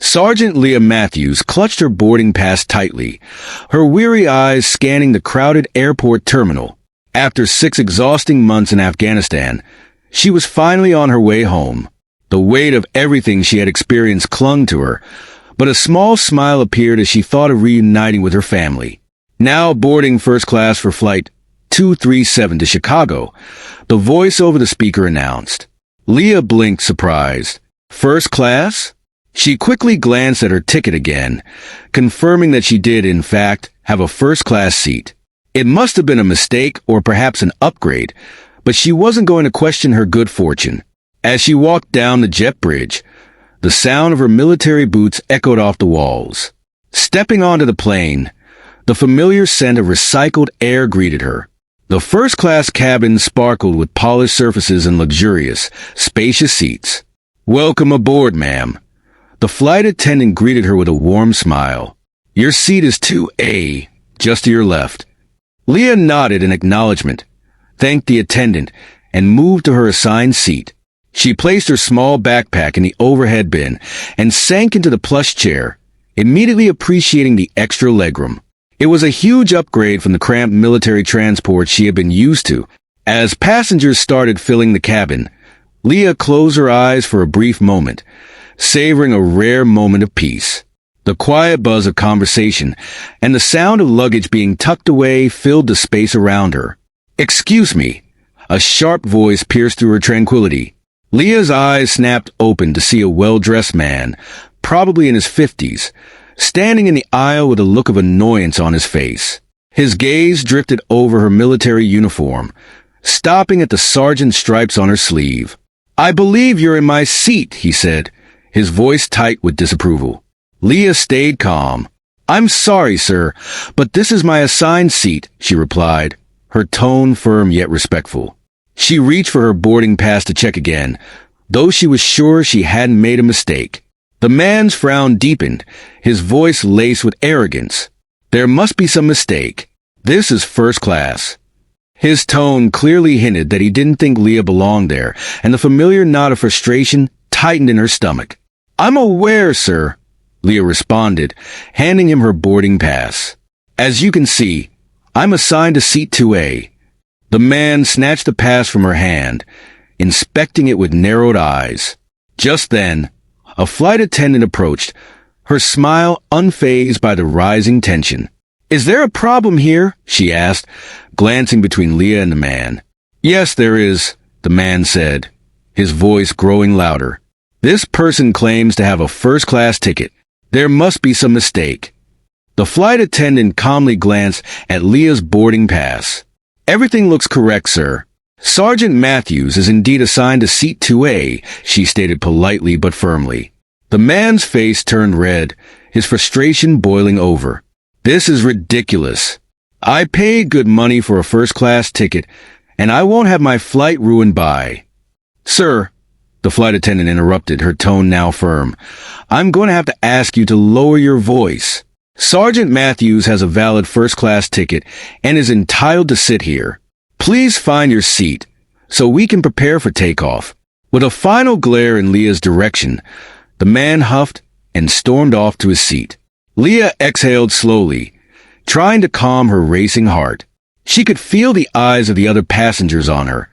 Sergeant Leah Matthews clutched her boarding pass tightly, her weary eyes scanning the crowded airport terminal. After 6 exhausting months in Afghanistan, she was finally on her way home. The weight of everything she had experienced clung to her, but a small smile appeared as she thought of reuniting with her family. Now boarding first class for Flight 237 to Chicago, the voice over the speaker announced. Leah blinked, surprised. First class? She quickly glanced at her ticket again, confirming that she did, in fact, have a first-class seat. It must have been a mistake or perhaps an upgrade, but she wasn't going to question her good fortune. As she walked down the jet bridge, the sound of her military boots echoed off the walls. Stepping onto the plane, the familiar scent of recycled air greeted her. The first-class cabin sparkled with polished surfaces and luxurious, spacious seats. "Welcome aboard, ma'am." The flight attendant greeted her with a warm smile. "Your seat is 2A, just to your left." Leah nodded in acknowledgement, thanked the attendant, and moved to her assigned seat. She placed her small backpack in the overhead bin and sank into the plush chair, immediately appreciating the extra legroom. It was a huge upgrade from the cramped military transport she had been used to. As passengers started filling the cabin, Leah closed her eyes for a brief moment, savoring a rare moment of peace. The quiet buzz of conversation and the sound of luggage being tucked away filled the space around her. "Excuse me." A sharp voice pierced through her tranquility. Leah's eyes snapped open to see a well-dressed man, probably in his 50s, standing in the aisle with a look of annoyance on his face. His gaze drifted over her military uniform, stopping at the sergeant's stripes on her sleeve. "I believe you're in my seat," he said, his voice tight with disapproval. Leah stayed calm. "I'm sorry, sir, but this is my assigned seat," she replied, her tone firm yet respectful. She reached for her boarding pass to check again, though she was sure she hadn't made a mistake. The man's frown deepened, his voice laced with arrogance. "There must be some mistake. This is first class." His tone clearly hinted that he didn't think Leah belonged there, and the familiar knot of frustration tightened in her stomach. "I'm aware, sir," Leah responded, handing him her boarding pass. "As you can see, I'm assigned to seat 2A. The man snatched the pass from her hand, inspecting it with narrowed eyes. Just then, a flight attendant approached, her smile unfazed by the rising tension. "Is there a problem here?" she asked, glancing between Leah and the man. "Yes, there is," the man said, his voice growing louder. "This person claims to have a first-class ticket. There must be some mistake." The flight attendant calmly glanced at Leah's boarding pass. "Everything looks correct, sir. Sergeant Matthews is indeed assigned to seat 2A, she stated politely but firmly. The man's face turned red, his frustration boiling over. "This is ridiculous. I paid good money for a first-class ticket, and I won't have my flight ruined by—" "Sir," the flight attendant interrupted, her tone now firm, "I'm going to have to ask you to lower your voice. Sergeant Matthews has a valid first-class ticket and is entitled to sit here. Please find your seat, so we can prepare for takeoff." With a final glare in Leah's direction, the man huffed and stormed off to his seat. Leah exhaled slowly, trying to calm her racing heart. She could feel the eyes of the other passengers on her,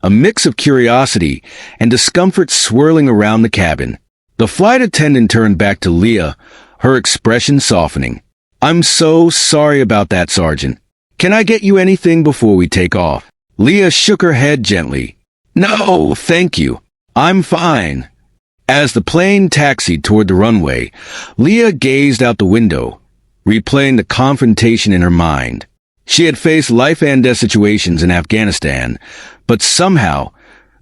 a mix of curiosity and discomfort swirling around the cabin. The flight attendant turned back to Leah, her expression softening. "I'm so sorry about that, Sergeant. Can I get you anything before we take off?" Leah shook her head gently. "No, thank you. I'm fine." As the plane taxied toward the runway, Leah gazed out the window, replaying the confrontation in her mind. She had faced life-and-death situations in Afghanistan, but somehow,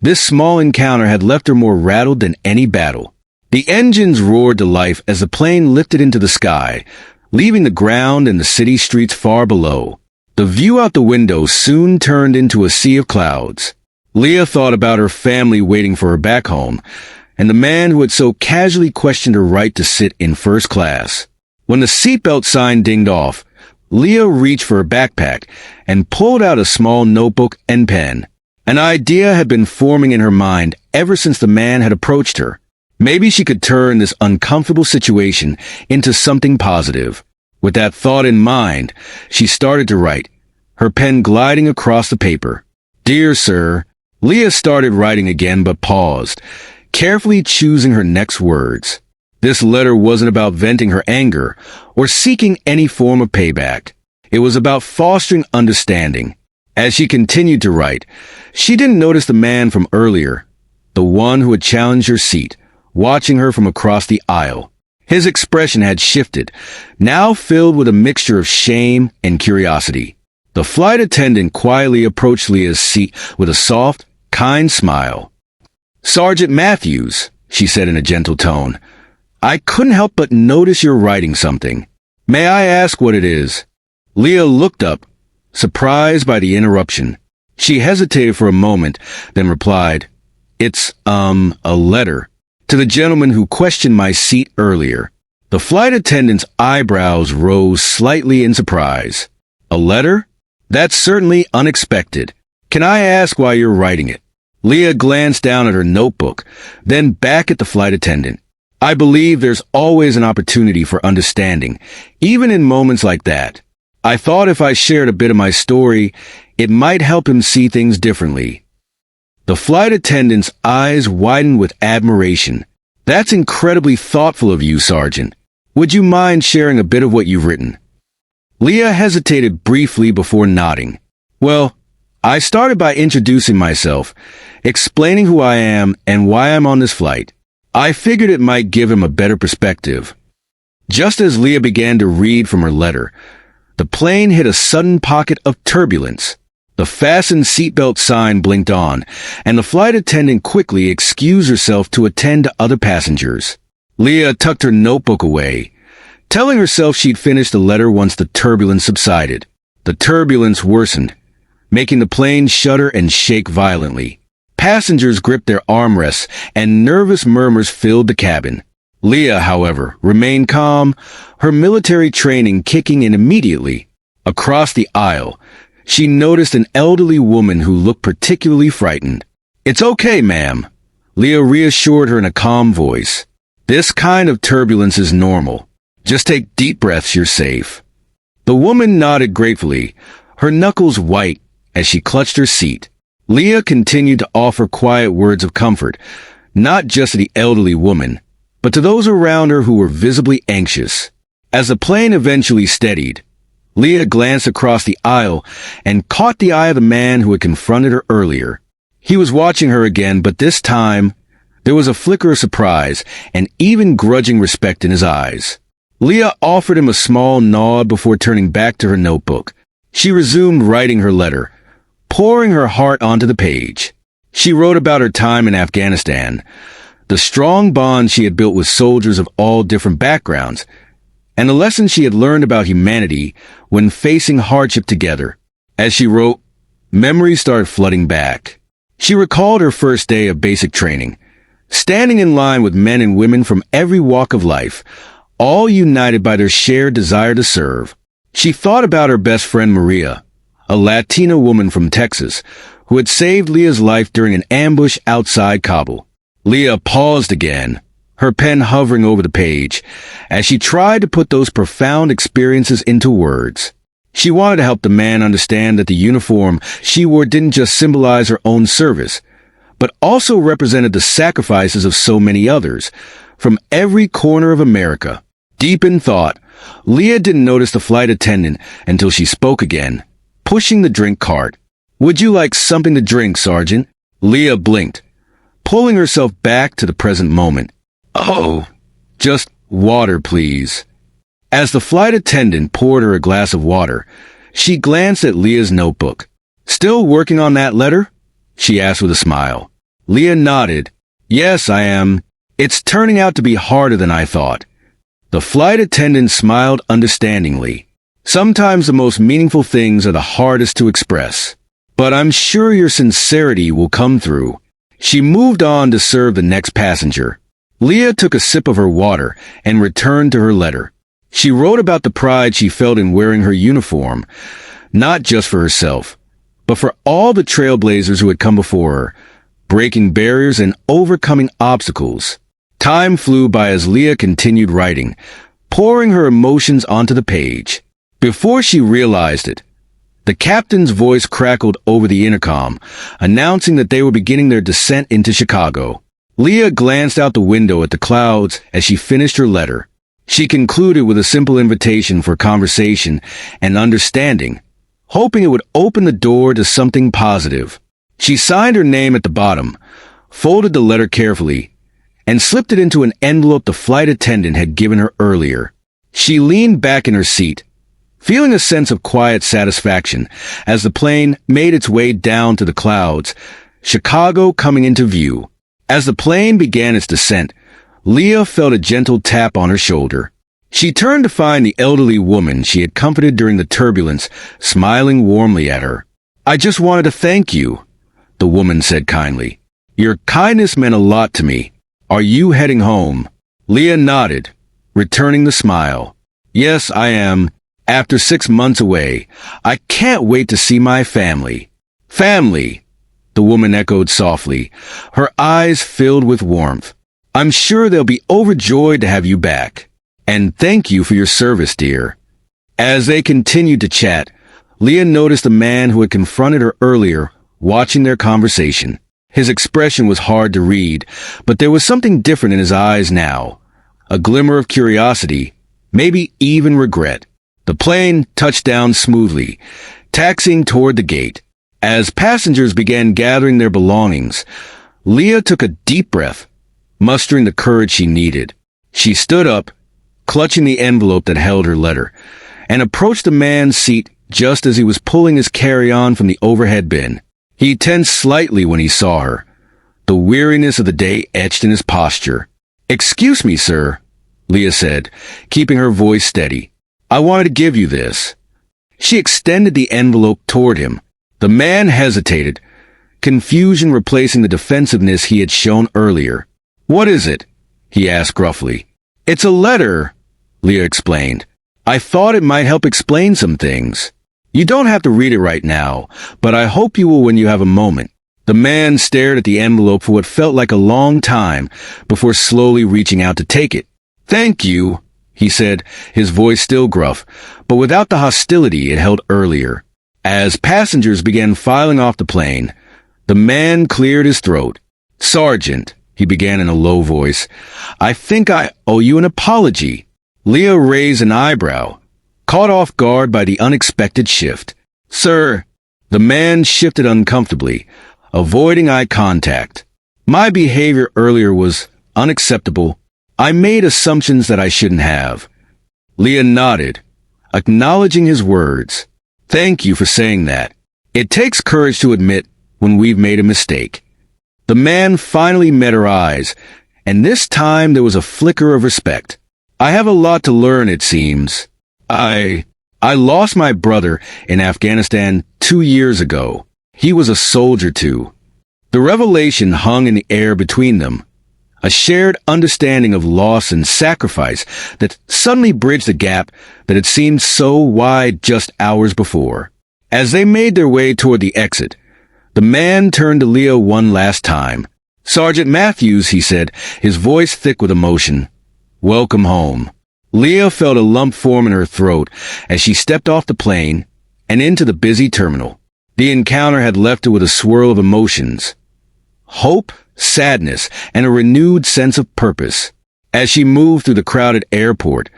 this small encounter had left her more rattled than any battle. The engines roared to life as the plane lifted into the sky, leaving the ground and the city streets far below. The view out the window soon turned into a sea of clouds. Leah thought about her family waiting for her back home, and the man who had so casually questioned her right to sit in first class. When the seatbelt sign dinged off, Leah reached for her backpack and pulled out a small notebook and pen. An idea had been forming in her mind ever since the man had approached her. Maybe she could turn this uncomfortable situation into something positive. With that thought in mind, she started to write, her pen gliding across the paper. Dear Sir, Leah started writing again but paused, carefully choosing her next words. This letter wasn't about venting her anger or seeking any form of payback. It was about fostering understanding. As she continued to write, she didn't notice the man from earlier, the one who had challenged her seat, watching her from across the aisle. His expression had shifted, now filled with a mixture of shame and curiosity. The flight attendant quietly approached Leah's seat with a soft, kind smile. Sergeant Matthews, she said in a gentle tone, I couldn't help but notice you're writing something. May I ask what it is? Leah looked up, surprised by the interruption. She hesitated for a moment, then replied, It's, a letter. To the gentleman who questioned my seat earlier. The flight attendant's eyebrows rose slightly in surprise. A letter? That's certainly unexpected. Can I ask why you're writing it? Leah glanced down at her notebook, then back at the flight attendant. I believe there's always an opportunity for understanding, even in moments like that. I thought if I shared a bit of my story, it might help him see things differently. The flight attendant's eyes widened with admiration. That's incredibly thoughtful of you, Sergeant. Would you mind sharing a bit of what you've written? Leah hesitated briefly before nodding. Well, I started by introducing myself, explaining who I am and why I'm on this flight. I figured it might give him a better perspective. Just as Leah began to read from her letter, the plane hit a sudden pocket of turbulence. The fasten seatbelt sign blinked on, and the flight attendant quickly excused herself to attend to other passengers. Leah tucked her notebook away, telling herself she'd finish the letter once the turbulence subsided. The turbulence worsened, making the plane shudder and shake violently. Passengers gripped their armrests, and nervous murmurs filled the cabin. Leah, however, remained calm, her military training kicking in immediately. Across the aisle, she noticed an elderly woman who looked particularly frightened. It's okay, ma'am, Leah reassured her in a calm voice. This kind of turbulence is normal. Just take deep breaths, you're safe. The woman nodded gratefully, her knuckles white as she clutched her seat. Leah continued to offer quiet words of comfort, not just to the elderly woman, but to those around her who were visibly anxious. As the plane eventually steadied, Leah glanced across the aisle and caught the eye of the man who had confronted her earlier. He was watching her again, but this time, there was a flicker of surprise and even grudging respect in his eyes. Leah offered him a small nod before turning back to her notebook. She resumed writing her letter, pouring her heart onto the page. She wrote about her time in Afghanistan, the strong bond she had built with soldiers of all different backgrounds, and the lessons she had learned about humanity when facing hardship together. As she wrote, memories started flooding back. She recalled her first day of basic training, standing in line with men and women from every walk of life, all united by their shared desire to serve. She thought about her best friend Maria, a Latina woman from Texas, who had saved Leah's life during an ambush outside Kabul. Leah paused again, her pen hovering over the page, as she tried to put those profound experiences into words. She wanted to help the man understand that the uniform she wore didn't just symbolize her own service, but also represented the sacrifices of so many others, from every corner of America. Deep in thought, Leah didn't notice the flight attendant until she spoke again, pushing the drink cart. Would you like something to drink, Sergeant? Leah blinked, pulling herself back to the present moment. Oh, just water, please. As the flight attendant poured her a glass of water, she glanced at Leah's notebook. Still working on that letter? She asked with a smile. Leah nodded. Yes, I am. It's turning out to be harder than I thought. The flight attendant smiled understandingly. Sometimes the most meaningful things are the hardest to express. But I'm sure your sincerity will come through. She moved on to serve the next passenger. Leah took a sip of her water and returned to her letter. She wrote about the pride she felt in wearing her uniform, not just for herself, but for all the trailblazers who had come before her, breaking barriers and overcoming obstacles. Time flew by as Leah continued writing, pouring her emotions onto the page. Before she realized it, the captain's voice crackled over the intercom, announcing that they were beginning their descent into Chicago. Leah glanced out the window at the clouds as she finished her letter. She concluded with a simple invitation for conversation and understanding, hoping it would open the door to something positive. She signed her name at the bottom, folded the letter carefully, and slipped it into an envelope the flight attendant had given her earlier. She leaned back in her seat, feeling a sense of quiet satisfaction as the plane made its way down to the clouds, Chicago coming into view. As the plane began its descent, Leah felt a gentle tap on her shoulder. She turned to find the elderly woman she had comforted during the turbulence, smiling warmly at her. "I just wanted to thank you," the woman said kindly. "Your kindness meant a lot to me. Are you heading home?" Leah nodded, returning the smile. "Yes, I am. After 6 months away, I can't wait to see my family." "Family," the woman echoed softly, her eyes filled with warmth. "I'm sure they'll be overjoyed to have you back. And thank you for your service, dear." As they continued to chat, Leah noticed the man who had confronted her earlier, watching their conversation. His expression was hard to read, but there was something different in his eyes now. A glimmer of curiosity, maybe even regret. The plane touched down smoothly, taxiing toward the gate. As passengers began gathering their belongings, Leah took a deep breath, mustering the courage she needed. She stood up, clutching the envelope that held her letter, and approached the man's seat just as he was pulling his carry-on from the overhead bin. He tensed slightly when he saw her, the weariness of the day etched in his posture. "Excuse me, sir," Leah said, keeping her voice steady. "I wanted to give you this." She extended the envelope toward him. The man hesitated, confusion replacing the defensiveness he had shown earlier. "What is it?" he asked gruffly. "It's a letter," Leah explained. "I thought it might help explain some things. You don't have to read it right now, but I hope you will when you have a moment." The man stared at the envelope for what felt like a long time before slowly reaching out to take it. "Thank you," he said, his voice still gruff, but without the hostility it held earlier. As passengers began filing off the plane, the man cleared his throat. "Sergeant," he began in a low voice, "I think I owe you an apology." Leah raised an eyebrow, caught off guard by the unexpected shift. "Sir," the man shifted uncomfortably, avoiding eye contact. "My behavior earlier was unacceptable. I made assumptions that I shouldn't have." Leah nodded, acknowledging his words. "Thank you for saying that. It takes courage to admit when we've made a mistake." The man finally met her eyes, and this time there was a flicker of respect. "I have a lot to learn, it seems. I lost my brother in Afghanistan 2 years ago. He was a soldier too." The revelation hung in the air between them, a shared understanding of loss and sacrifice that suddenly bridged the gap that had seemed so wide just hours before. As they made their way toward the exit, the man turned to Leah one last time. "Sergeant Matthews," he said, his voice thick with emotion. "Welcome home." Leah felt a lump form in her throat as she stepped off the plane and into the busy terminal. The encounter had left her with a swirl of emotions. Hope, sadness, and a renewed sense of purpose. As she moved through the crowded airport,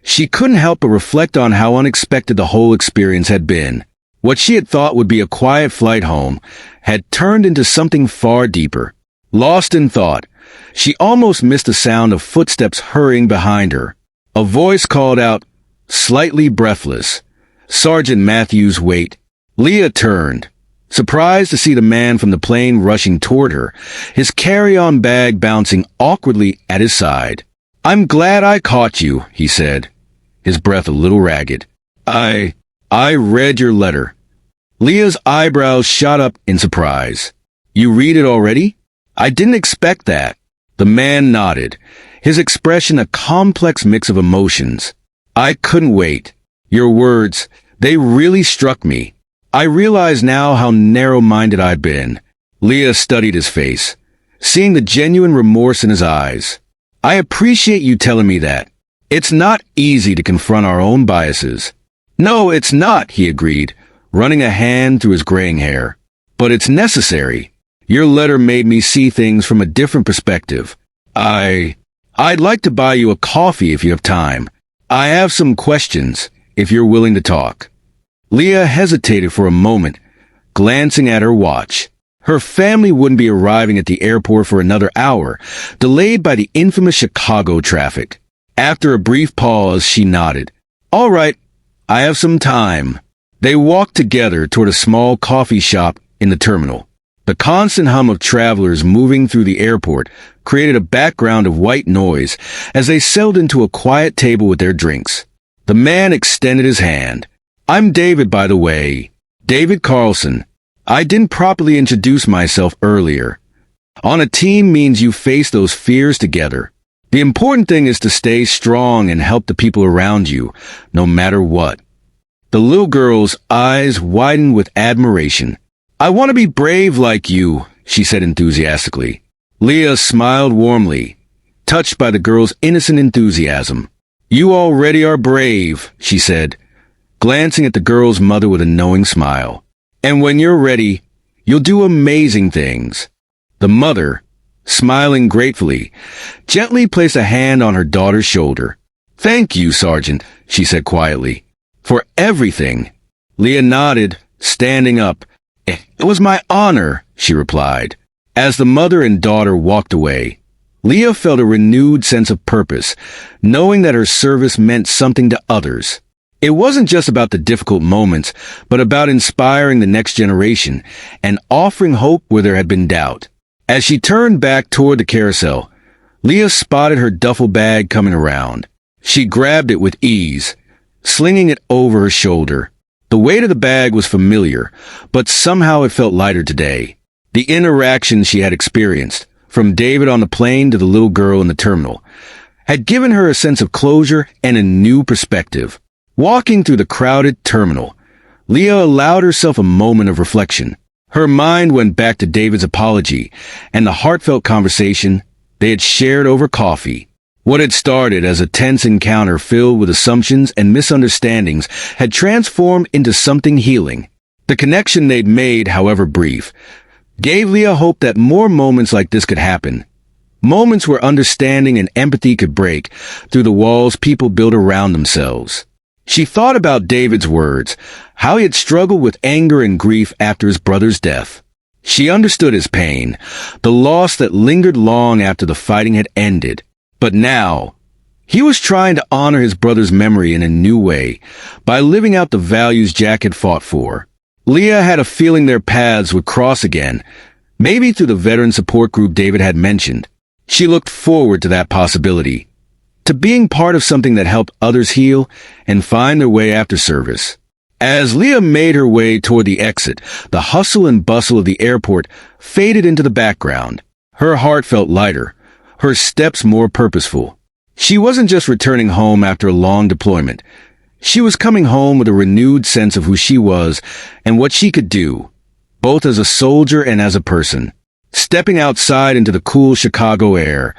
she couldn't help but reflect on how unexpected the whole experience had been. What she had thought would be a quiet flight home had turned into something far deeper. Lost in thought, she almost missed the sound of footsteps hurrying behind her. A voice called out, slightly breathless, "Sergeant Matthews, wait." Leah turned, surprised to see the man from the plane rushing toward her, his carry-on bag bouncing awkwardly at his side. "I'm glad I caught you," he said, his breath a little ragged. I read your letter." Leah's eyebrows shot up in surprise. "You read it already? I didn't expect that." The man nodded, his expression a complex mix of emotions. "I couldn't wait. Your words, they really struck me. I realize now how narrow-minded I've been." Leah studied his face, seeing the genuine remorse in his eyes. I appreciate you telling me that. It's not easy to confront our own biases. No, it's not, he agreed, running a hand through his graying hair. But it's necessary. Your letter made me see things from a different perspective. I'd like to buy you a coffee if you have time. I have some questions, if you're willing to talk. Leah hesitated for a moment, glancing at her watch. Her family wouldn't be arriving at the airport for another hour, delayed by the infamous Chicago traffic. After a brief pause, she nodded. All right, I have some time. They walked together toward a small coffee shop in the terminal. The constant hum of travelers moving through the airport created a background of white noise as they settled into a quiet table with their drinks. The man extended his hand. I'm David, by the way. David Carlson. I didn't properly introduce myself earlier. On a team means you face those fears together. The important thing is to stay strong and help the people around you, no matter what. The little girl's eyes widened with admiration. I want to be brave like you, she said enthusiastically. Leah smiled warmly, touched by the girl's innocent enthusiasm. You already are brave, she said, glancing at the girl's mother with a knowing smile. And when you're ready, you'll do amazing things. The mother, smiling gratefully, gently placed a hand on her daughter's shoulder. Thank you, Sergeant, she said quietly, for everything. Leah nodded, standing up. It was my honor, she replied. As the mother and daughter walked away, Leah felt a renewed sense of purpose, knowing that her service meant something to others. It wasn't just about the difficult moments, but about inspiring the next generation and offering hope where there had been doubt. As she turned back toward the carousel, Leah spotted her duffel bag coming around. She grabbed it with ease, slinging it over her shoulder. The weight of the bag was familiar, but somehow it felt lighter today. The interactions she had experienced, from David on the plane to the little girl in the terminal, had given her a sense of closure and a new perspective. Walking through the crowded terminal, Leah allowed herself a moment of reflection. Her mind went back to David's apology and the heartfelt conversation they had shared over coffee. What had started as a tense encounter filled with assumptions and misunderstandings had transformed into something healing. The connection they'd made, however brief, gave Leah hope that more moments like this could happen. Moments where understanding and empathy could break through the walls people build around themselves. She thought about David's words, how he had struggled with anger and grief after his brother's death. She understood his pain, the loss that lingered long after the fighting had ended. But now, he was trying to honor his brother's memory in a new way, by living out the values Jack had fought for. Leah had a feeling their paths would cross again, maybe through the veteran support group David had mentioned. She looked forward to that possibility, to being part of something that helped others heal and find their way after service. As Leah made her way toward the exit, the hustle and bustle of the airport faded into the background. Her heart felt lighter, her steps more purposeful. She wasn't just returning home after a long deployment. She was coming home with a renewed sense of who she was and what she could do, both as a soldier and as a person. Stepping outside into the cool Chicago air,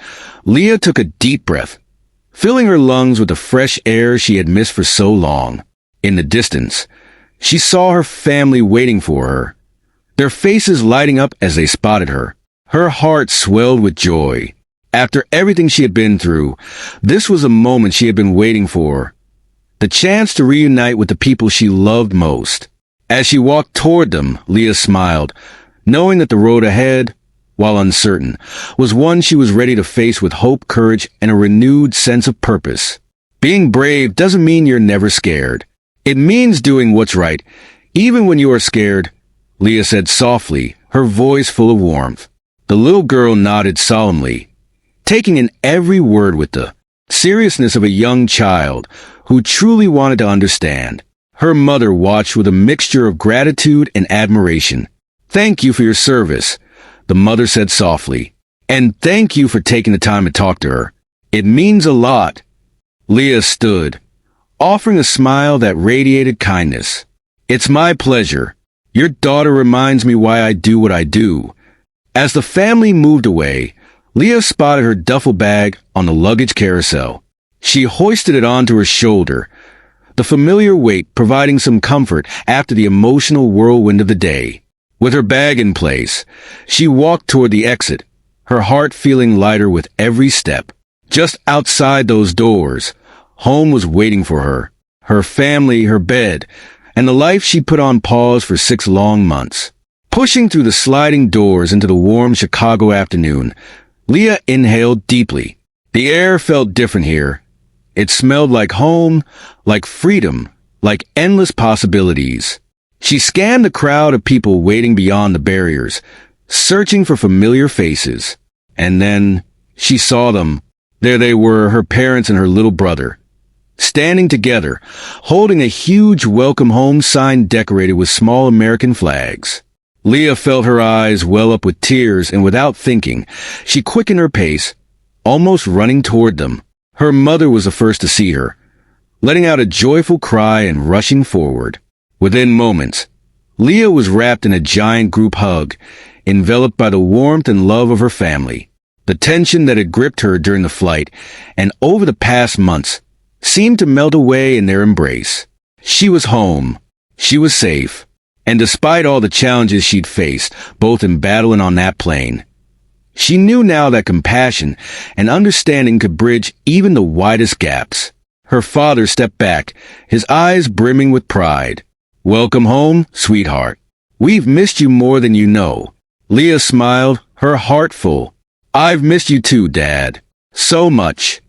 Leah took a deep breath, filling her lungs with the fresh air she had missed for so long. In the distance, she saw her family waiting for her, their faces lighting up as they spotted her. Her heart swelled with joy. After everything she had been through, this was a moment she had been waiting for, the chance to reunite with the people she loved most. As she walked toward them, Leah smiled, knowing that the road ahead, while uncertain, was one she was ready to face with hope, courage, and a renewed sense of purpose. Being brave doesn't mean you're never scared. It means doing what's right, even when you are scared, Leah said softly, her voice full of warmth. The little girl nodded solemnly, taking in every word with the seriousness of a young child who truly wanted to understand. Her mother watched with a mixture of gratitude and admiration. Thank you for your service, the mother said softly. And thank you for taking the time to talk to her. It means a lot. Leah stood, offering a smile that radiated kindness. It's my pleasure. Your daughter reminds me why I do what I do. As the family moved away, Leah spotted her duffel bag on the luggage carousel. She hoisted it onto her shoulder, the familiar weight providing some comfort after the emotional whirlwind of the day. With her bag in place, she walked toward the exit, her heart feeling lighter with every step. Just outside those doors, home was waiting for her. Her family, her bed, and the life she'd put on pause for 6 long months. Pushing through the sliding doors into the warm Chicago afternoon, Leah inhaled deeply. The air felt different here. It smelled like home, like freedom, like endless possibilities. She scanned the crowd of people waiting beyond the barriers, searching for familiar faces. And then she saw them. There they were, her parents and her little brother, standing together, holding a huge welcome home sign decorated with small American flags. Leah felt her eyes well up with tears, and without thinking, she quickened her pace, almost running toward them. Her mother was the first to see her, letting out a joyful cry and rushing forward. Within moments, Leah was wrapped in a giant group hug, enveloped by the warmth and love of her family. The tension that had gripped her during the flight and over the past months seemed to melt away in their embrace. She was home. She was safe. And despite all the challenges she'd faced, both in battle and on that plane, she knew now that compassion and understanding could bridge even the widest gaps. Her father stepped back, his eyes brimming with pride. "Welcome home, sweetheart. We've missed you more than you know." Leah smiled, her heart full. "I've missed you too, Dad. So much."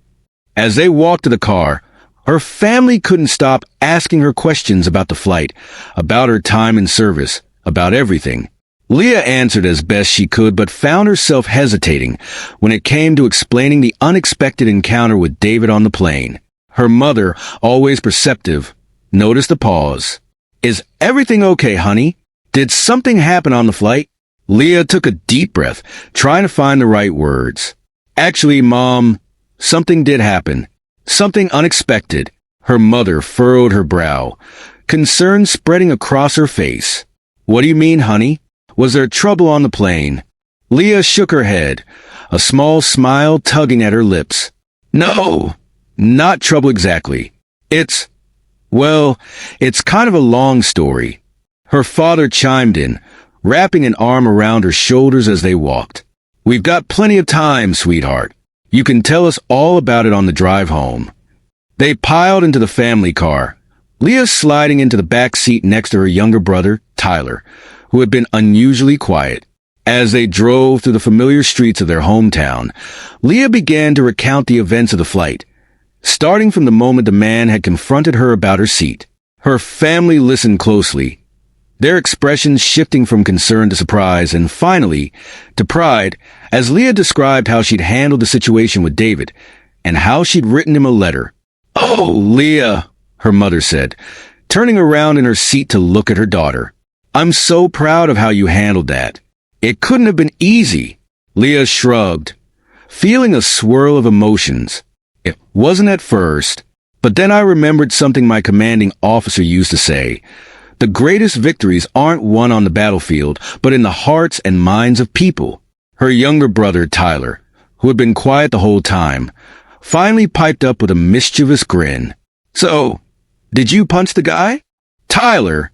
As they walked to the car, her family couldn't stop asking her questions about the flight, about her time in service, about everything. Leah answered as best she could, but found herself hesitating when it came to explaining the unexpected encounter with David on the plane. Her mother, always perceptive, noticed the pause. "Is everything okay, honey? Did something happen on the flight?" Leah took a deep breath, trying to find the right words. "Actually, Mom, something did happen. Something unexpected." Her mother furrowed her brow, concern spreading across her face. "What do you mean, honey? Was there trouble on the plane?" Leah shook her head, a small smile tugging at her lips. "No, not trouble exactly. It's kind of a long story." Her father chimed in, wrapping an arm around her shoulders as they walked. "We've got plenty of time, sweetheart. You can tell us all about it on the drive home." They piled into the family car, Leah sliding into the back seat next to her younger brother, Tyler, who had been unusually quiet. As they drove through the familiar streets of their hometown, Leah began to recount the events of the flight, starting from the moment the man had confronted her about her seat. Her family listened closely, their expressions shifting from concern to surprise and finally to pride as Leah described how she'd handled the situation with David and how she'd written him a letter. "Oh, Leah," her mother said, turning around in her seat to look at her daughter. "I'm so proud of how you handled that. It couldn't have been easy." Leah shrugged, feeling a swirl of emotions. "It wasn't at first, but then I remembered something my commanding officer used to say. The greatest victories aren't won on the battlefield, but in the hearts and minds of people." Her younger brother, Tyler, who had been quiet the whole time, finally piped up with a mischievous grin. "So, did you punch the guy?" "Tyler,"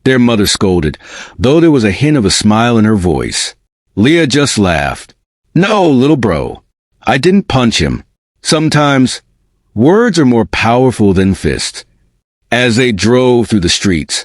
their mother scolded, though there was a hint of a smile in her voice. Leah just laughed. "No, little bro. I didn't punch him. Sometimes, words are more powerful than fists." As they drove through the streets,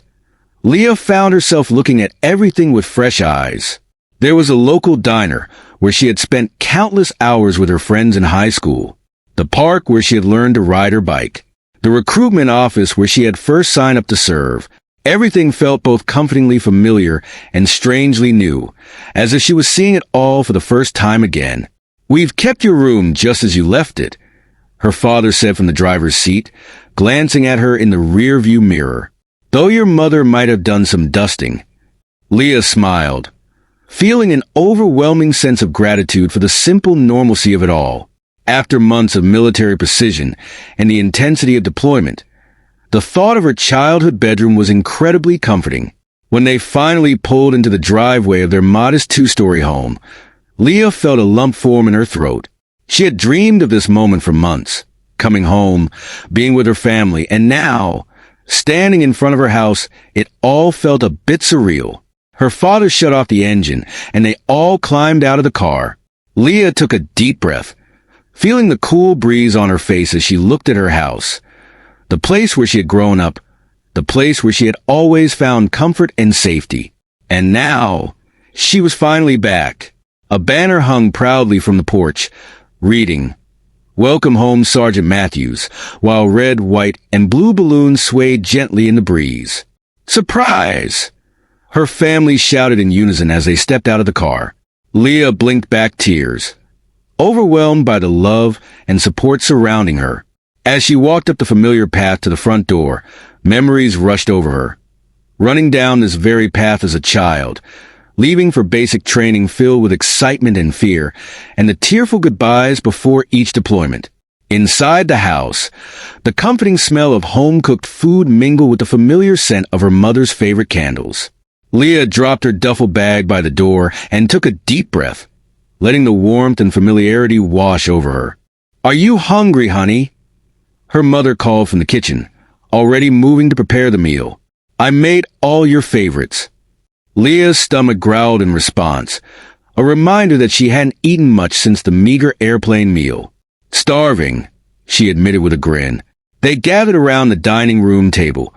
Leah found herself looking at everything with fresh eyes. There was a local diner where she had spent countless hours with her friends in high school, the park where she had learned to ride her bike, the recruitment office where she had first signed up to serve. Everything felt both comfortingly familiar and strangely new, as if she was seeing it all for the first time again. "We've kept your room just as you left it," her father said from the driver's seat, glancing at her in the rear-view mirror. "Though your mother might have done some dusting." Leah smiled, feeling an overwhelming sense of gratitude for the simple normalcy of it all. After months of military precision and the intensity of deployment, the thought of her childhood bedroom was incredibly comforting. When they finally pulled into the driveway of their modest 2-story home, Leah felt a lump form in her throat. She had dreamed of this moment for months, coming home, being with her family, and now, standing in front of her house, it all felt a bit surreal. Her father shut off the engine, and they all climbed out of the car. Leah took a deep breath, feeling the cool breeze on her face as she looked at her house. The place where she had grown up, the place where she had always found comfort and safety. And now, she was finally back. A banner hung proudly from the porch, reading, "Welcome home, Sergeant Matthews," while red, white, and blue balloons swayed gently in the breeze. "Surprise!" her family shouted in unison as they stepped out of the car. Leah blinked back tears, overwhelmed by the love and support surrounding her. As she walked up the familiar path to the front door, memories rushed over her. Running down this very path as a child, leaving for basic training filled with excitement and fear, and the tearful goodbyes before each deployment. Inside the house, the comforting smell of home-cooked food mingled with the familiar scent of her mother's favorite candles. Leah dropped her duffel bag by the door and took a deep breath, letting the warmth and familiarity wash over her. "Are you hungry, honey?" her mother called from the kitchen, already moving to prepare the meal. "I made all your favorites." Leah's stomach growled in response, a reminder that she hadn't eaten much since the meager airplane meal. "Starving," she admitted with a grin. They gathered around the dining room table,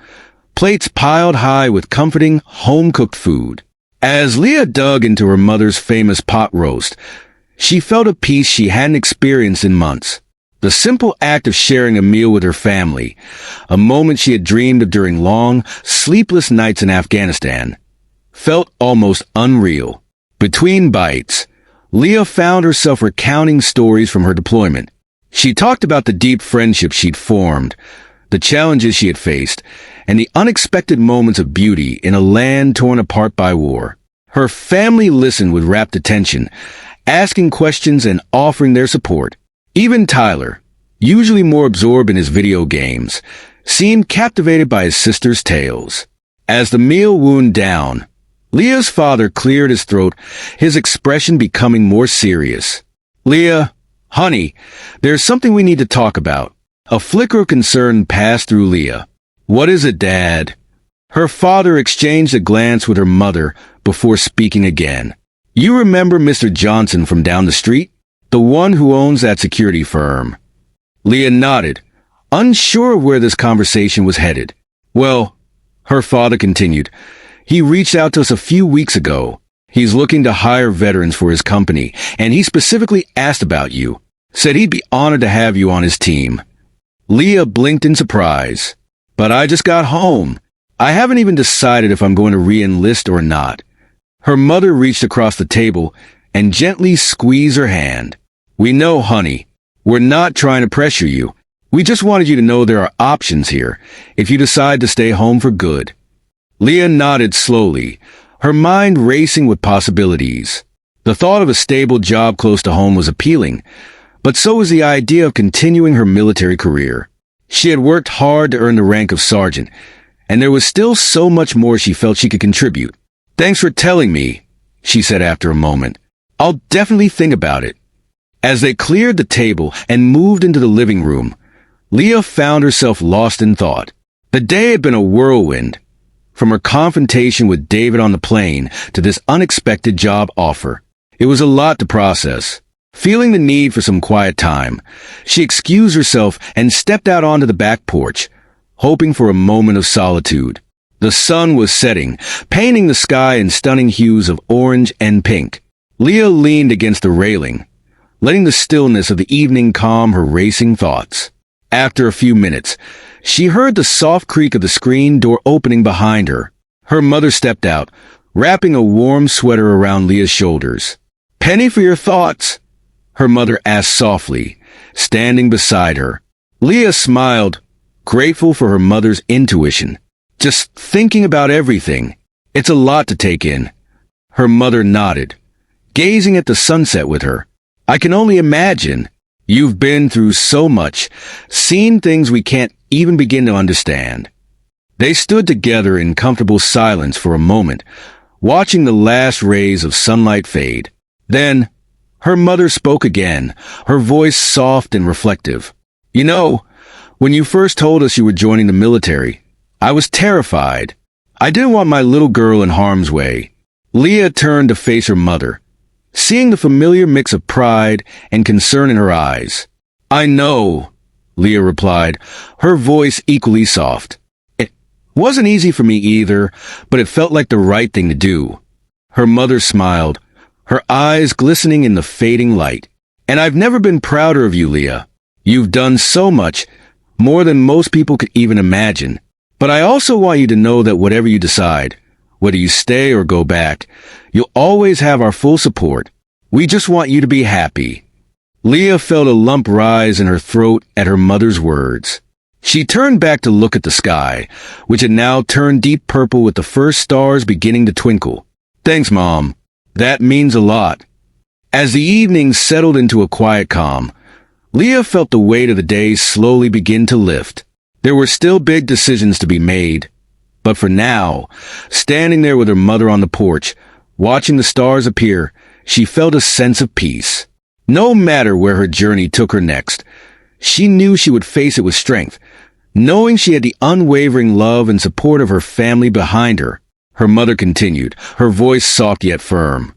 plates piled high with comforting, home-cooked food. As Leah dug into her mother's famous pot roast, she felt a peace she hadn't experienced in months. The simple act of sharing a meal with her family, a moment she had dreamed of during long, sleepless nights in Afghanistan, felt almost unreal. Between bites, Leah found herself recounting stories from her deployment. She talked about the deep friendships she'd formed, the challenges she had faced, and the unexpected moments of beauty in a land torn apart by war. Her family listened with rapt attention, asking questions and offering their support. Even Tyler, usually more absorbed in his video games, seemed captivated by his sister's tales. As the meal wound down, Leah's father cleared his throat, his expression becoming more serious. "Leah, honey, there's something we need to talk about." A flicker of concern passed through Leah. "What is it, Dad?" Her father exchanged a glance with her mother before speaking again. "You remember Mr. Johnson from down the street? The one who owns that security firm?" Leah nodded, unsure of where this conversation was headed. "Well," her father continued, "he reached out to us a few weeks ago. He's looking to hire veterans for his company, and he specifically asked about you. Said he'd be honored to have you on his team." Leah blinked in surprise. "But I just got home. I haven't even decided if I'm going to re-enlist or not." Her mother reached across the table and gently squeezed her hand. "We know, honey. We're not trying to pressure you. We just wanted you to know there are options here, if you decide to stay home for good." Leah nodded slowly, her mind racing with possibilities. The thought of a stable job close to home was appealing, but so was the idea of continuing her military career. She had worked hard to earn the rank of sergeant, and there was still so much more she felt she could contribute. "Thanks for telling me," she said after a moment. "I'll definitely think about it." As they cleared the table and moved into the living room, Leah found herself lost in thought. The day had been a whirlwind, from her confrontation with David on the plane to this unexpected job offer. It was a lot to process. Feeling the need for some quiet time, she excused herself and stepped out onto the back porch, hoping for a moment of solitude. The sun was setting, painting the sky in stunning hues of orange and pink. Leah leaned against the railing, letting the stillness of the evening calm her racing thoughts. After a few minutes, she heard the soft creak of the screen door opening behind her. Her mother stepped out, wrapping a warm sweater around Leah's shoulders. "Penny for your thoughts?" her mother asked softly, standing beside her. Leah smiled, grateful for her mother's intuition. "Just thinking about everything. It's a lot to take in." Her mother nodded, gazing at the sunset with her. "I can only imagine. You've been through so much, seen things we can't even begin to understand." They stood together in comfortable silence for a moment, watching the last rays of sunlight fade. Then, Her mother spoke again, her voice soft and reflective. You know, when you first told us you were joining the military, I was terrified. I didn't want my little girl in harm's way. Leah turned to face her mother, seeing the familiar mix of pride and concern in her eyes. I know, Leah replied, her voice equally soft. It wasn't easy for me either, but it felt like the right thing to do. Her mother smiled, her eyes glistening in the fading light. And I've never been prouder of you, Leah. You've done so much, more than most people could even imagine. But I also want you to know that whatever you decide, whether you stay or go back, you'll always have our full support. We just want you to be happy. Leah felt a lump rise in her throat at her mother's words. She turned back to look at the sky, which had now turned deep purple with the first stars beginning to twinkle. Thanks, Mom. That means a lot. As the evening settled into a quiet calm, Leah felt the weight of the day slowly begin to lift. There were still big decisions to be made, but for now, standing there with her mother on the porch, watching the stars appear, she felt a sense of peace. No matter where her journey took her next, she knew she would face it with strength, knowing she had the unwavering love and support of her family behind her. Her mother continued, her voice soft yet firm.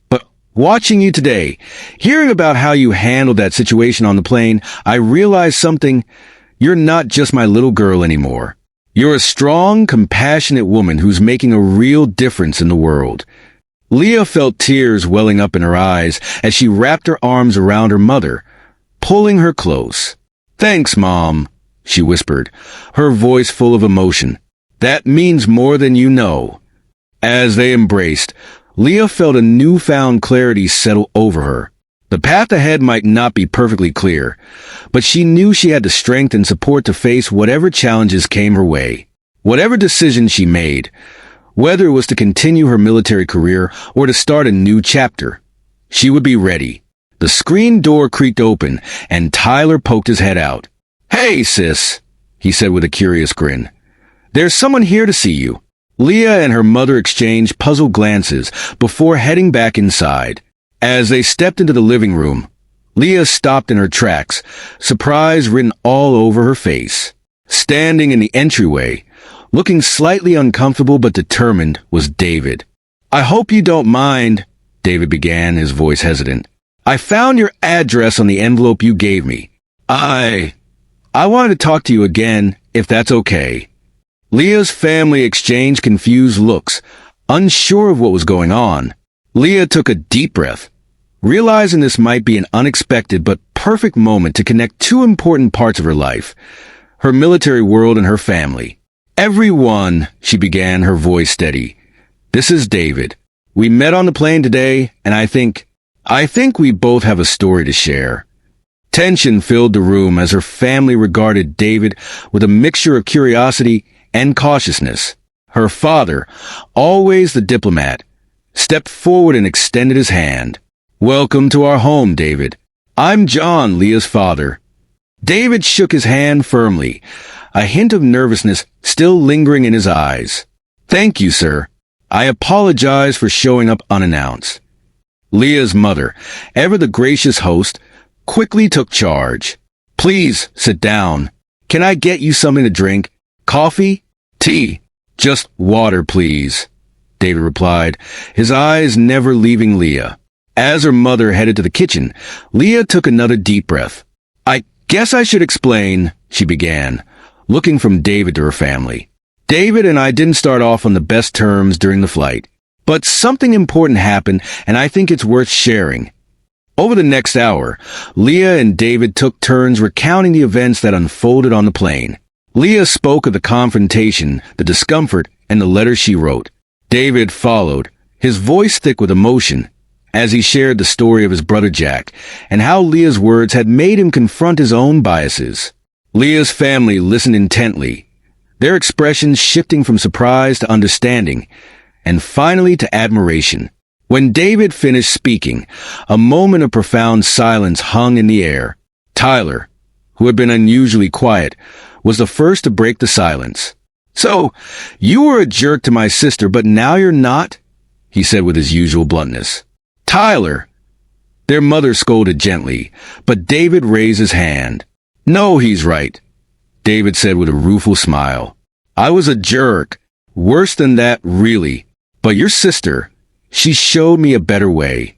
But watching you today, hearing about how you handled that situation on the plane, I realized something. You're not just my little girl anymore. You're a strong, compassionate woman who's making a real difference in the world. Leah felt tears welling up in her eyes as she wrapped her arms around her mother, pulling her close. Thanks, Mom, she whispered, her voice full of emotion. That means more than you know. As they embraced, Leah felt a newfound clarity settle over her. The path ahead might not be perfectly clear, but she knew she had the strength and support to face whatever challenges came her way. Whatever decision she made, whether it was to continue her military career or to start a new chapter, she would be ready. The screen door creaked open, and Tyler poked his head out. Hey, sis, he said with a curious grin. There's someone here to see you. Leah and her mother exchanged puzzled glances before heading back inside. As they stepped into the living room, Leah stopped in her tracks, surprise written all over her face. Standing in the entryway, looking slightly uncomfortable but determined, was David. I hope you don't mind, David began, his voice hesitant. I found your address on the envelope you gave me. I wanted to talk to you again, if that's okay. Leah's family exchanged confused looks, unsure of what was going on. Leah took a deep breath, realizing this might be an unexpected but perfect moment to connect two important parts of her life, her military world and her family. Everyone, she began, her voice steady. This is David. We met on the plane today, and I think we both have a story to share. Tension filled the room as her family regarded David with a mixture of curiosity and cautiousness. Her father, always the diplomat, stepped forward and extended his hand. Welcome to our home, David. I'm John, Leah's father. David shook his hand firmly, a hint of nervousness still lingering in his eyes. Thank you, sir. I apologize for showing up unannounced. Leah's mother, ever the gracious host, quickly took charge. Please sit down. Can I get you something to drink? Coffee? Tea? Just water, please, David replied, his eyes never leaving Leah. As her mother headed to the kitchen, Leah took another deep breath. I guess I should explain, she began, looking from David to her family. David and I didn't start off on the best terms during the flight, but something important happened, and I think it's worth sharing. Over the next hour, Leah and David took turns recounting the events that unfolded on the plane. Leah spoke of the confrontation, the discomfort, and the letter she wrote. David followed, his voice thick with emotion, as he shared the story of his brother Jack and how Leah's words had made him confront his own biases. Leah's family listened intently, their expressions shifting from surprise to understanding, and finally to admiration. When David finished speaking, a moment of profound silence hung in the air. Tyler, who had been unusually quiet, was the first to break the silence. So, you were a jerk to my sister, but now you're not? He said with his usual bluntness. Tyler, Their mother scolded gently, but David raised his hand. No, he's right, David said with a rueful smile. I was a jerk. Worse than that, really. But your sister, she showed me a better way.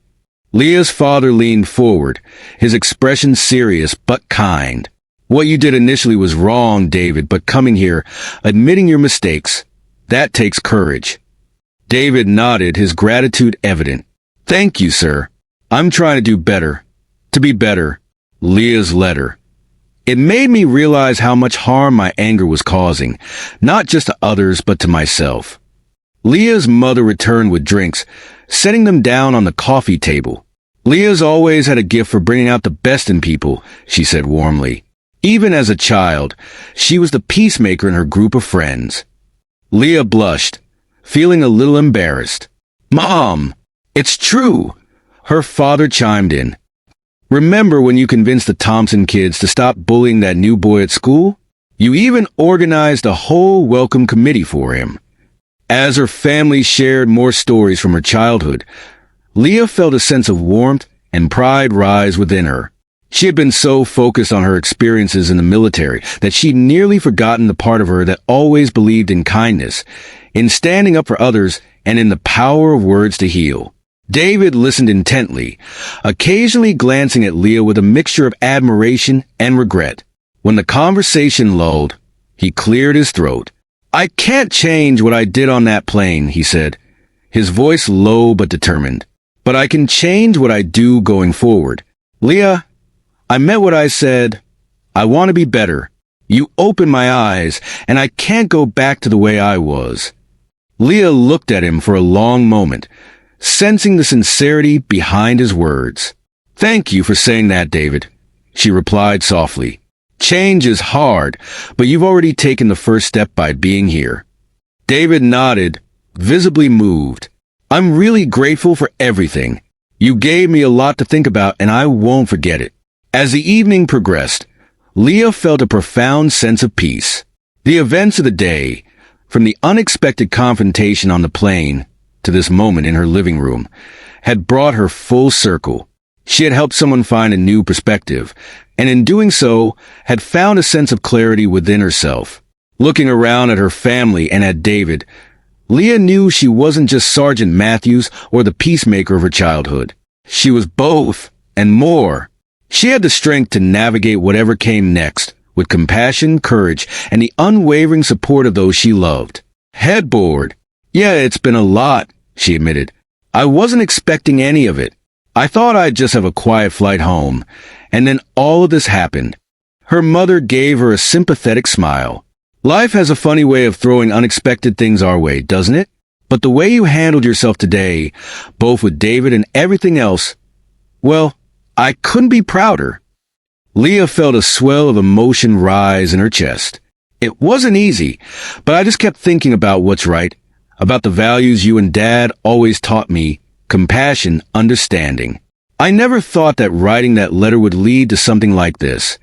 Leah's father leaned forward, his expression serious but kind. What you did initially was wrong, David, but coming here, admitting your mistakes, that takes courage. David nodded, his gratitude evident. Thank you, sir. I'm trying to do better. To be better. Leah's letter. It made me realize how much harm my anger was causing, not just to others but to myself. Leah's mother returned with drinks, setting them down on the coffee table. Leah's always had a gift for bringing out the best in people, she said warmly. Even as a child, she was the peacemaker in her group of friends. Leah blushed, feeling a little embarrassed. Mom, it's true, her father chimed in. Remember when you convinced the Thompson kids to stop bullying that new boy at school? You even organized a whole welcome committee for him. As her family shared more stories from her childhood, Leah felt a sense of warmth and pride rise within her. She had been so focused on her experiences in the military that she'd nearly forgotten the part of her that always believed in kindness, in standing up for others, and in the power of words to heal. David listened intently, occasionally glancing at Leah with a mixture of admiration and regret. When the conversation lulled, he cleared his throat. I can't change what I did on that plane, he said, his voice low but determined. But I can change what I do going forward. Leah, I meant what I said. I want to be better. You opened my eyes, and I can't go back to the way I was. Leah looked at him for a long moment, sensing the sincerity behind his words. Thank you for saying that, David, she replied softly. Change is hard, but you've already taken the first step by being here. David nodded, visibly moved. I'm really grateful for everything. You gave me a lot to think about, and I won't forget it. As the evening progressed, Leah felt a profound sense of peace. The events of the day, from the unexpected confrontation on the plane to this moment in her living room, had brought her full circle. She had helped someone find a new perspective, and in doing so, had found a sense of clarity within herself. Looking around at her family and at David, Leah knew she wasn't just Sergeant Matthews or the peacemaker of her childhood. She was both, and more. She had the strength to navigate whatever came next, with compassion, courage, and the unwavering support of those she loved. Headboard. Yeah, it's been a lot, she admitted. I wasn't expecting any of it. I thought I'd just have a quiet flight home, and then all of this happened. Her mother gave her a sympathetic smile. Life has a funny way of throwing unexpected things our way, doesn't it? But the way you handled yourself today, both with David and everything else, well, I couldn't be prouder. Leah felt a swell of emotion rise in her chest. It wasn't easy, but I just kept thinking about what's right, about the values you and Dad always taught me, compassion, understanding. I never thought that writing that letter would lead to something like this.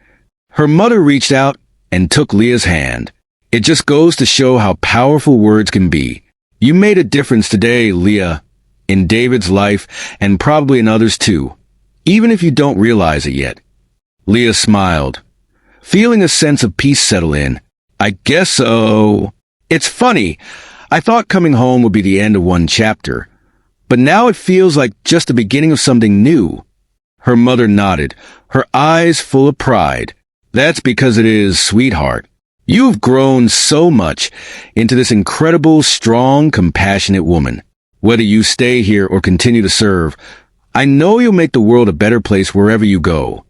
Her mother reached out and took Leah's hand. It just goes to show how powerful words can be. You made a difference today, Leah, in David's life and probably in others too, even if you don't realize it yet. Leah smiled, feeling a sense of peace settle in. I guess so. It's funny. I thought coming home would be the end of one chapter, but now it feels like just the beginning of something new. Her mother nodded, her eyes full of pride. That's because it is, sweetheart. You've grown so much into this incredible, strong, compassionate woman. Whether you stay here or continue to serve, I know you'll make the world a better place wherever you go.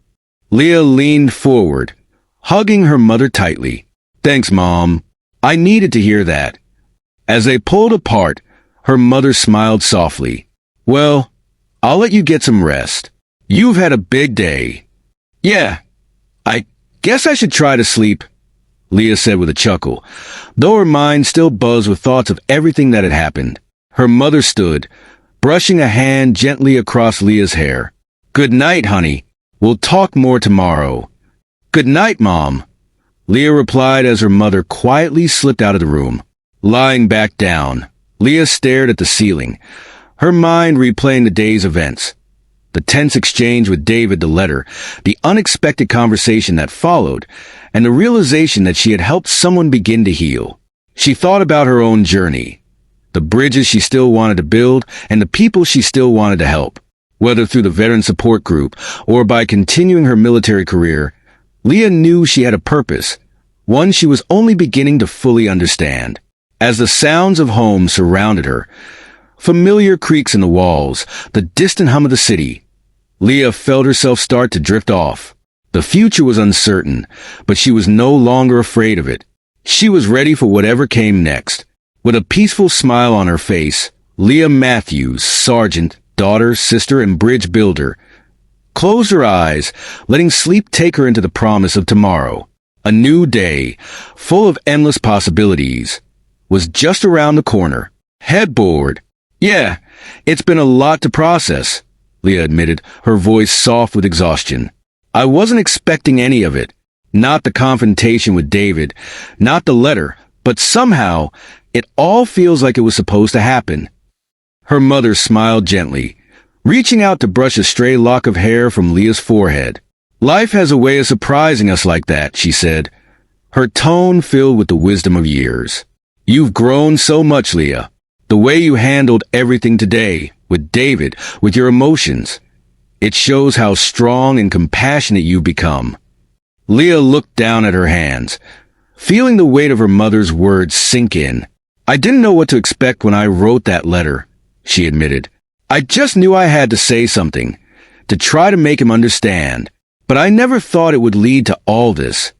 Leah leaned forward, hugging her mother tightly. Thanks, Mom. I needed to hear that. As they pulled apart, her mother smiled softly. Well, I'll let you get some rest. You've had a big day. Yeah, I guess I should try to sleep, Leah said with a chuckle, though her mind still buzzed with thoughts of everything that had happened. Her mother stood, brushing a hand gently across Leah's hair. Good night, honey. We'll talk more tomorrow. Good night, Mom, Leah replied as her mother quietly slipped out of the room. Lying back down, Leah stared at the ceiling, her mind replaying the day's events. The tense exchange with David, the letter, the unexpected conversation that followed, and the realization that she had helped someone begin to heal. She thought about her own journey, the bridges she still wanted to build, and the people she still wanted to help. Whether through the veteran support group or by continuing her military career, Leah knew she had a purpose, one she was only beginning to fully understand. As the sounds of home surrounded her, familiar creaks in the walls, the distant hum of the city, Leah felt herself start to drift off. The future was uncertain, but she was no longer afraid of it. She was ready for whatever came next. With a peaceful smile on her face, Leah Matthews, sergeant, daughter, sister, and bridge builder, closed her eyes, letting sleep take her into the promise of tomorrow. A new day, full of endless possibilities, was just around the corner. Headboard. Yeah, it's been a lot to process, Leah admitted, her voice soft with exhaustion. I wasn't expecting any of it. Not the confrontation with David, not the letter, but somehow, it all feels like it was supposed to happen. Her mother smiled gently, reaching out to brush a stray lock of hair from Leah's forehead. Life has a way of surprising us like that, she said, her tone filled with the wisdom of years. You've grown so much, Leah. The way you handled everything today, with David, with your emotions. It shows how strong and compassionate you've become. Leah looked down at her hands, feeling the weight of her mother's words sink in. I didn't know what to expect when I wrote that letter, she admitted. I just knew I had to say something, to try to make him understand, but I never thought it would lead to all this.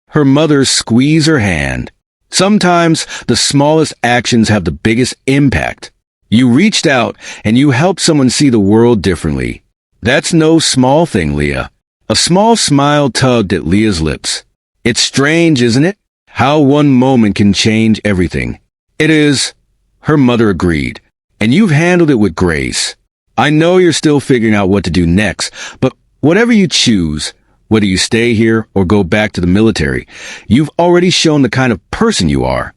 Her mother squeezed her hand. Sometimes the smallest actions have the biggest impact. You reached out and you helped someone see the world differently. That's no small thing, Leah. A small smile tugged at Leah's lips. It's strange, isn't it? How one moment can change everything. It is, her mother agreed, and you've handled it with grace. I know you're still figuring out what to do next, but whatever you choose, whether you stay here or go back to the military, you've already shown the kind of person you are.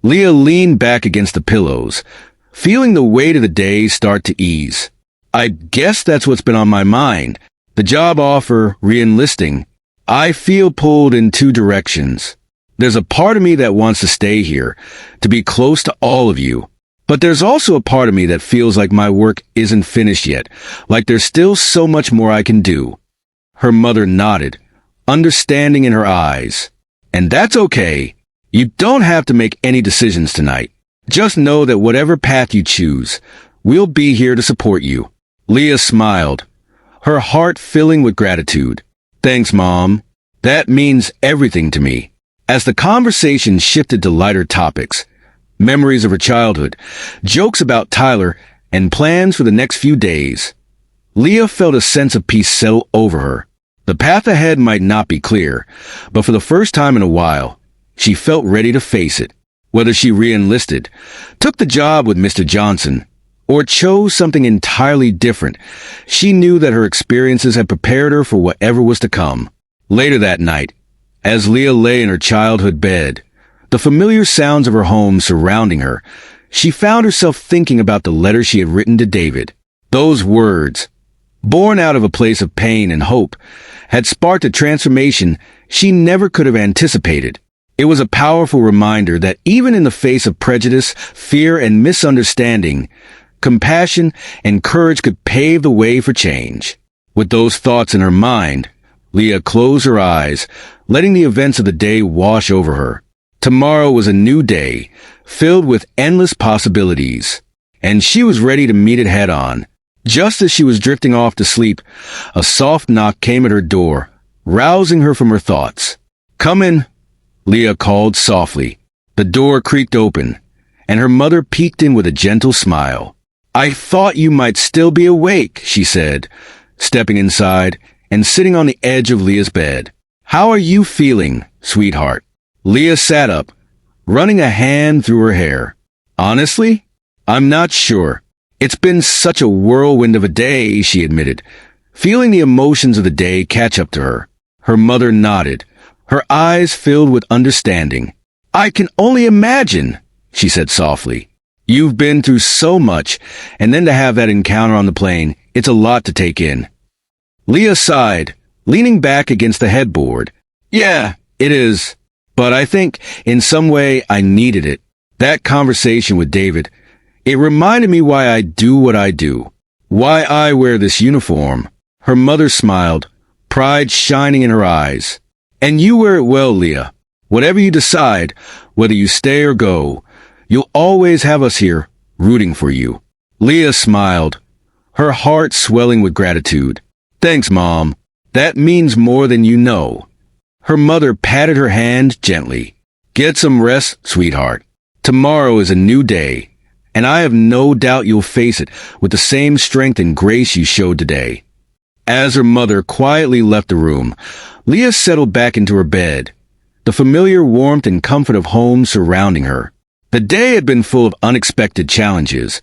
Leah leaned back against the pillows, feeling the weight of the day start to ease. I guess that's what's been on my mind. The job offer, re-enlisting. I feel pulled in two directions. There's a part of me that wants to stay here, to be close to all of you. But there's also a part of me that feels like my work isn't finished yet, like there's still so much more I can do. Her mother nodded, understanding in her eyes. And that's okay. You don't have to make any decisions tonight. Just know that whatever path you choose, we'll be here to support you. Leah smiled, her heart filling with gratitude. Thanks, Mom. That means everything to me. As the conversation shifted to lighter topics, memories of her childhood, jokes about Tyler, and plans for the next few days, Leah felt a sense of peace settle over her. The path ahead might not be clear, but for the first time in a while, she felt ready to face it. Whether she re-enlisted, took the job with Mr. Johnson, or chose something entirely different, she knew that her experiences had prepared her for whatever was to come. Later that night, as Leah lay in her childhood bed, the familiar sounds of her home surrounding her, she found herself thinking about the letter she had written to David. Those words, born out of a place of pain and hope, had sparked a transformation she never could have anticipated. It was a powerful reminder that even in the face of prejudice, fear, and misunderstanding, compassion and courage could pave the way for change. With those thoughts in her mind, Leah closed her eyes, letting the events of the day wash over her. Tomorrow was a new day, filled with endless possibilities, and she was ready to meet it head-on. Just as she was drifting off to sleep, a soft knock came at her door, rousing her from her thoughts. "Come in," Leah called softly. The door creaked open, and her mother peeked in with a gentle smile. "I thought you might still be awake," she said, stepping inside and sitting on the edge of Leah's bed. "How are you feeling, sweetheart?" Leah sat up, running a hand through her hair. "Honestly, I'm not sure. It's been such a whirlwind of a day," she admitted, feeling the emotions of the day catch up to her. Her mother nodded, her eyes filled with understanding. "I can only imagine," she said softly. "You've been through so much, and then to have that encounter on the plane, It's a lot to take in. Leah sighed, leaning back against the headboard. Yeah, it is. But I think, in some way, I needed it. That conversation with David, it reminded me why I do what I do. Why I wear this uniform. Her mother smiled, pride shining in her eyes. And you wear it well, Leah. Whatever you decide, whether you stay or go, you'll always have us here, rooting for you. Leah smiled, her heart swelling with gratitude. Thanks, Mom. That means more than you know. Her mother patted her hand gently. Get some rest, sweetheart. Tomorrow is a new day, and I have no doubt you'll face it with the same strength and grace you showed today. As her mother quietly left the room, Leah settled back into her bed, the familiar warmth and comfort of home surrounding her. The day had been full of unexpected challenges,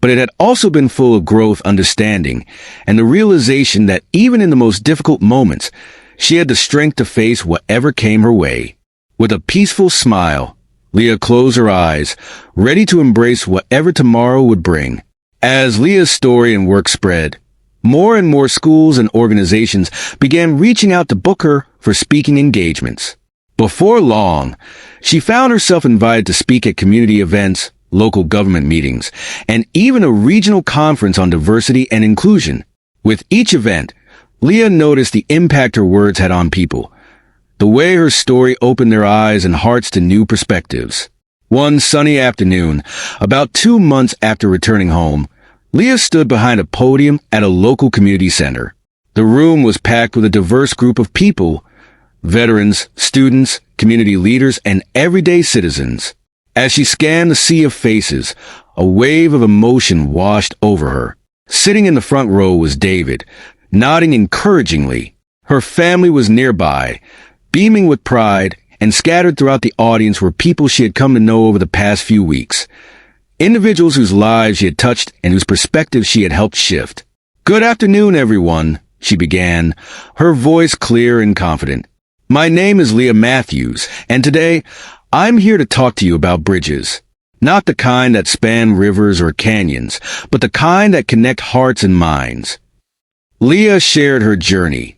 but it had also been full of growth, understanding, and the realization that even in the most difficult moments, she had the strength to face whatever came her way. With a peaceful smile, Leah closed her eyes, ready to embrace whatever tomorrow would bring. As Leah's story and work spread, more and more schools and organizations began reaching out to book her for speaking engagements. Before long, she found herself invited to speak at community events, local government meetings, and even a regional conference on diversity and inclusion. With each event, Leah noticed the impact her words had on people, the way her story opened their eyes and hearts to new perspectives. One sunny afternoon, about 2 months after returning home, Leah stood behind a podium at a local community center. The room was packed with a diverse group of people, veterans, students, community leaders, and everyday citizens. As she scanned the sea of faces, a wave of emotion washed over her. Sitting in the front row was David, nodding encouragingly. Her family was nearby, beaming with pride, and scattered throughout the audience were people she had come to know over the past few weeks. Individuals whose lives she had touched and whose perspectives she had helped shift. Good afternoon, everyone, she began, her voice clear and confident. My name is Leah Matthews, and today, I'm here to talk to you about bridges. Not the kind that span rivers or canyons, but the kind that connect hearts and minds. Leah shared her journey,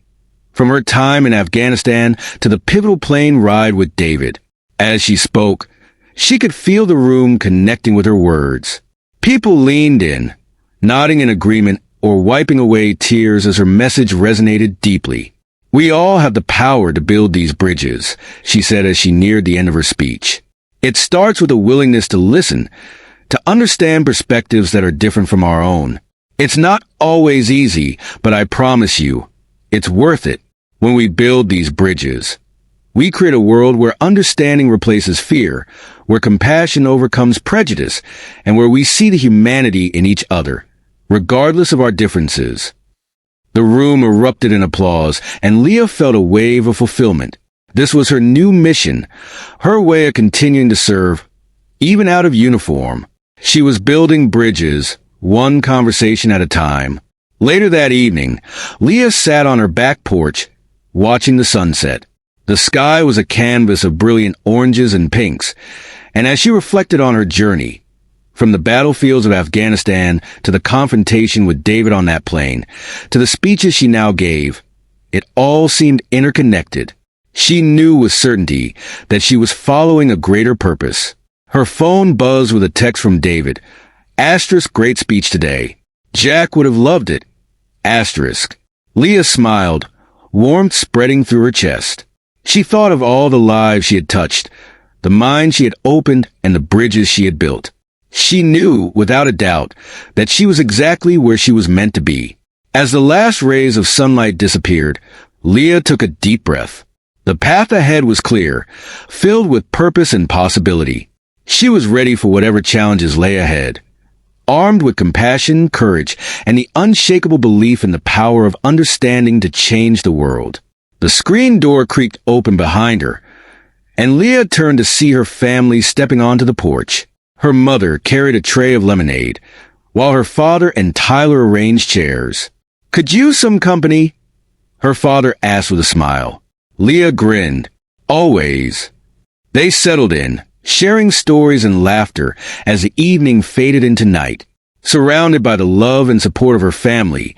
from her time in Afghanistan to the pivotal plane ride with David. As she spoke, she could feel the room connecting with her words. People leaned in, nodding in agreement or wiping away tears as her message resonated deeply. We all have the power to build these bridges, she said as she neared the end of her speech. It starts with a willingness to listen, to understand perspectives that are different from our own. It's not always easy, but I promise you, it's worth it. When we build these bridges, we create a world where understanding replaces fear, where compassion overcomes prejudice, and where we see the humanity in each other, regardless of our differences. The room erupted in applause, and Leah felt a wave of fulfillment. This was her new mission, her way of continuing to serve, even out of uniform. She was building bridges, one conversation at a time. Later that evening, Leah sat on her back porch, watching the sunset. The sky was a canvas of brilliant oranges and pinks, and as she reflected on her journey, from the battlefields of Afghanistan to the confrontation with David on that plane, to the speeches she now gave, it all seemed interconnected. She knew with certainty that she was following a greater purpose. Her phone buzzed with a text from David. Asterisk, great speech today. Jack would have loved it. Asterisk. Leah smiled, warmth spreading through her chest. She thought of all the lives she had touched, the minds she had opened, and the bridges she had built. She knew, without a doubt, that she was exactly where she was meant to be. As the last rays of sunlight disappeared, Leah took a deep breath. The path ahead was clear, filled with purpose and possibility. She was ready for whatever challenges lay ahead, armed with compassion, courage, and the unshakable belief in the power of understanding to change the world. The screen door creaked open behind her, and Leah turned to see her family stepping onto the porch. Her mother carried a tray of lemonade, while her father and Tyler arranged chairs. Could use some company? Her father asked with a smile. Leah grinned. Always. They settled in, sharing stories and laughter as the evening faded into night. Surrounded by the love and support of her family,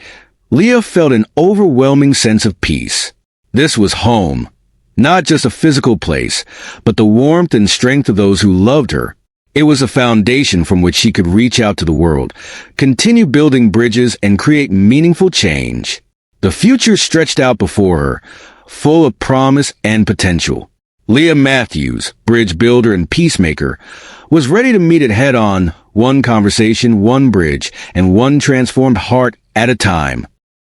Leah felt an overwhelming sense of peace. This was home, not just a physical place, but the warmth and strength of those who loved her. It was a foundation from which she could reach out to the world, continue building bridges, and create meaningful change. The future stretched out before her, full of promise and potential. Leah Matthews, bridge builder and peacemaker, was ready to meet it head on, one conversation, one bridge, and one transformed heart at a time.